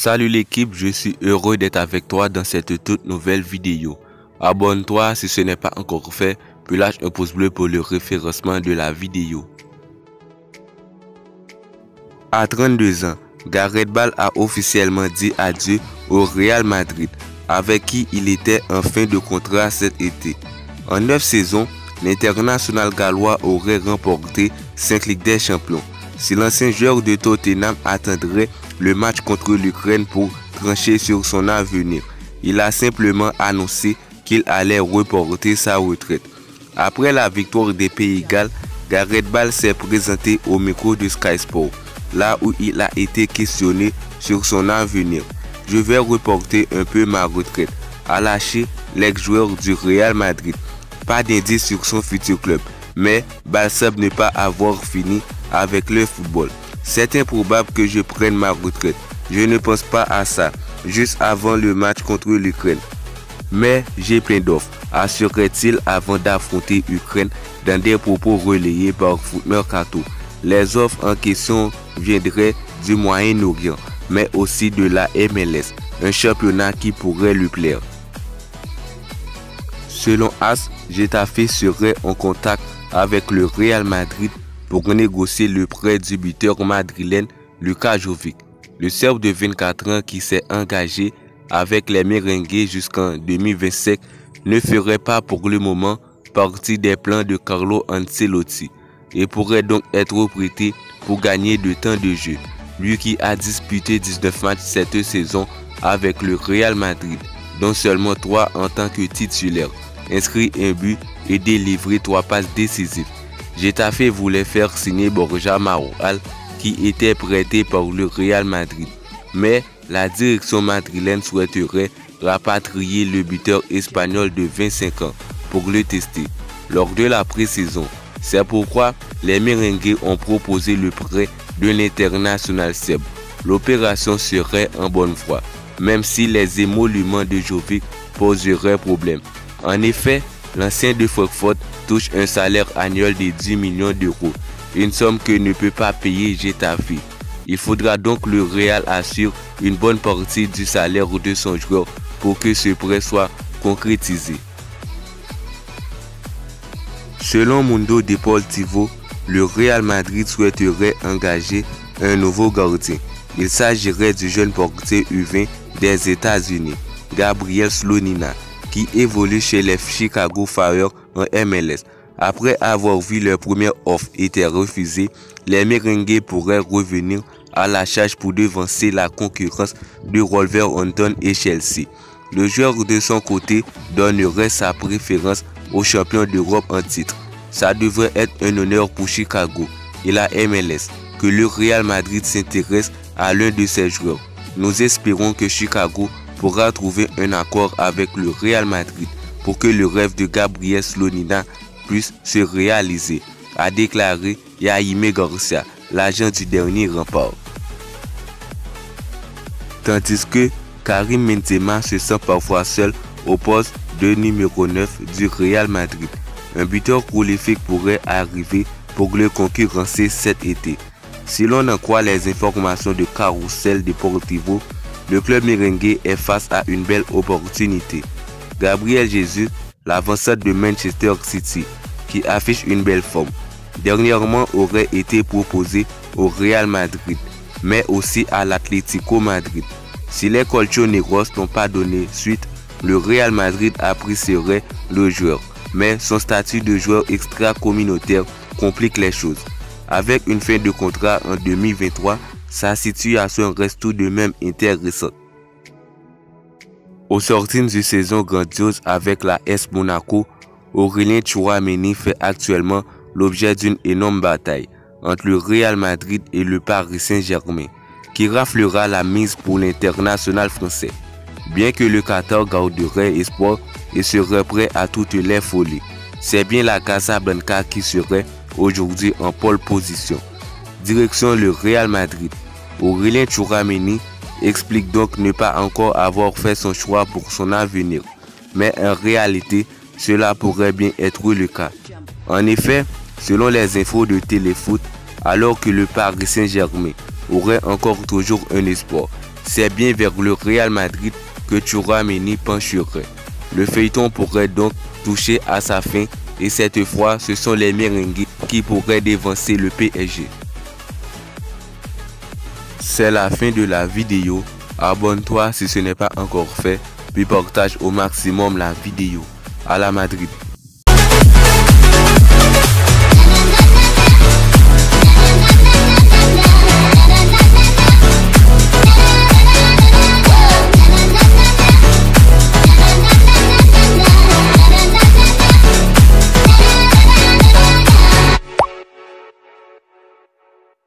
Salut l'équipe, je suis heureux d'être avec toi dans cette toute nouvelle vidéo. Abonne-toi si ce n'est pas encore fait, puis lâche un pouce bleu pour le référencement de la vidéo. À 32 ans, Gareth Bale a officiellement dit adieu au Real Madrid, avec qui il était en fin de contrat cet été. En 9 saisons, l'international gallois aurait remporté 5 Ligues des Champions. Si l'ancien joueur de Tottenham attendrait le match contre l'Ukraine pour trancher sur son avenir, il a simplement annoncé qu'il allait reporter sa retraite. Après la victoire des Pays de Galles, Gareth Bale s'est présenté au micro de Sky Sports, là où il a été questionné sur son avenir. Je vais reporter un peu ma retraite, a lâché l'ex-joueur du Real Madrid. Pas d'indice sur son futur club, mais Bale semble ne pas avoir fini avec le football. C'est improbable que je prenne ma retraite. Je ne pense pas à ça, juste avant le match contre l'Ukraine. Mais j'ai plein d'offres, assurait-il avant d'affronter l'Ukraine dans des propos relayés par Foot Mercato. Les offres en question viendraient du Moyen-Orient, mais aussi de la MLS, un championnat qui pourrait lui plaire. Selon AS, Getafe serait en contact avec le Real Madrid pour négocier le prêt du buteur madrilène Luka Jovic. Le Serbe de 24 ans qui s'est engagé avec les Merengues jusqu'en 2025 ne ferait pas pour le moment partie des plans de Carlo Ancelotti et pourrait donc être prêté pour gagner de temps de jeu. Lui qui a disputé 19 matchs cette saison avec le Real Madrid, dont seulement 3 en tant que titulaire, inscrit un but et délivré 3 passes décisives. Getafe voulait faire signer Borja Mayoral qui était prêté par le Real Madrid, mais la direction madrilène souhaiterait rapatrier le buteur espagnol de 25 ans pour le tester lors de la pré-saison. C'est pourquoi les Merengues ont proposé le prêt de l'international serbe. L'opération serait en bonne foi, même si les émoluments de Jovic poseraient problème. En effet, l'ancien de Francfort touche un salaire annuel de 10 millions d'euros, une somme que ne peut pas payer Getafe. Il faudra donc que le Real assure une bonne partie du salaire de son joueur pour que ce prêt soit concrétisé. Selon Mundo Deportivo, le Real Madrid souhaiterait engager un nouveau gardien. Il s'agirait du jeune portier U20 des États-Unis, Gabriel Slonina, qui évolue chez les Chicago Fire en MLS. Après avoir vu leur première offre était refusée, les Merengues pourraient revenir à la charge pour devancer la concurrence de Wolverhampton et Chelsea. Le joueur de son côté donnerait sa préférence aux champions d'Europe en titre. Ça devrait être un honneur pour Chicago et la MLS que le Real Madrid s'intéresse à l'un de ses joueurs. Nous espérons que Chicago pourra trouver un accord avec le Real Madrid pour que le rêve de Gabriel Slonina puisse se réaliser, a déclaré Jaime Garcia, l'agent du dernier rempart. Tandis que Karim Benzema se sent parfois seul au poste de numéro 9 du Real Madrid. Un buteur prolifique pourrait arriver pour le concurrencer cet été. Si l'on en croit les informations de Carrousel Deportivo, le club merengue est face à une belle opportunité. Gabriel Jesus, l'avanceur de Manchester City, qui affiche une belle forme, dernièrement aurait été proposé au Real Madrid, mais aussi à l'Atlético Madrid. Si les Colchoneros n'ont pas donné suite, le Real Madrid apprécierait le joueur, mais son statut de joueur extra-communautaire complique les choses. Avec une fin de contrat en 2023, sa situation reste tout de même intéressante. Au sortir d'une saison grandiose avec la AS Monaco, Aurélien Tchouameni fait actuellement l'objet d'une énorme bataille entre le Real Madrid et le Paris Saint-Germain, qui raflera la mise pour l'international français. Bien que le Qatar garderait espoir et serait prêt à toutes les folies, c'est bien la Casablanca qui serait aujourd'hui en pole position. Direction le Real Madrid. Aurélien Tchouameni explique donc ne pas encore avoir fait son choix pour son avenir, mais en réalité, cela pourrait bien être le cas. En effet, selon les infos de Téléfoot, alors que le Paris Saint-Germain aurait encore toujours un espoir, c'est bien vers le Real Madrid que Tchouaméni pencherait. Le feuilleton pourrait donc toucher à sa fin et cette fois, ce sont les merengues qui pourraient dévancer le PSG. C'est la fin de la vidéo. Abonne-toi si ce n'est pas encore fait, puis partage au maximum la vidéo. À la Madrid.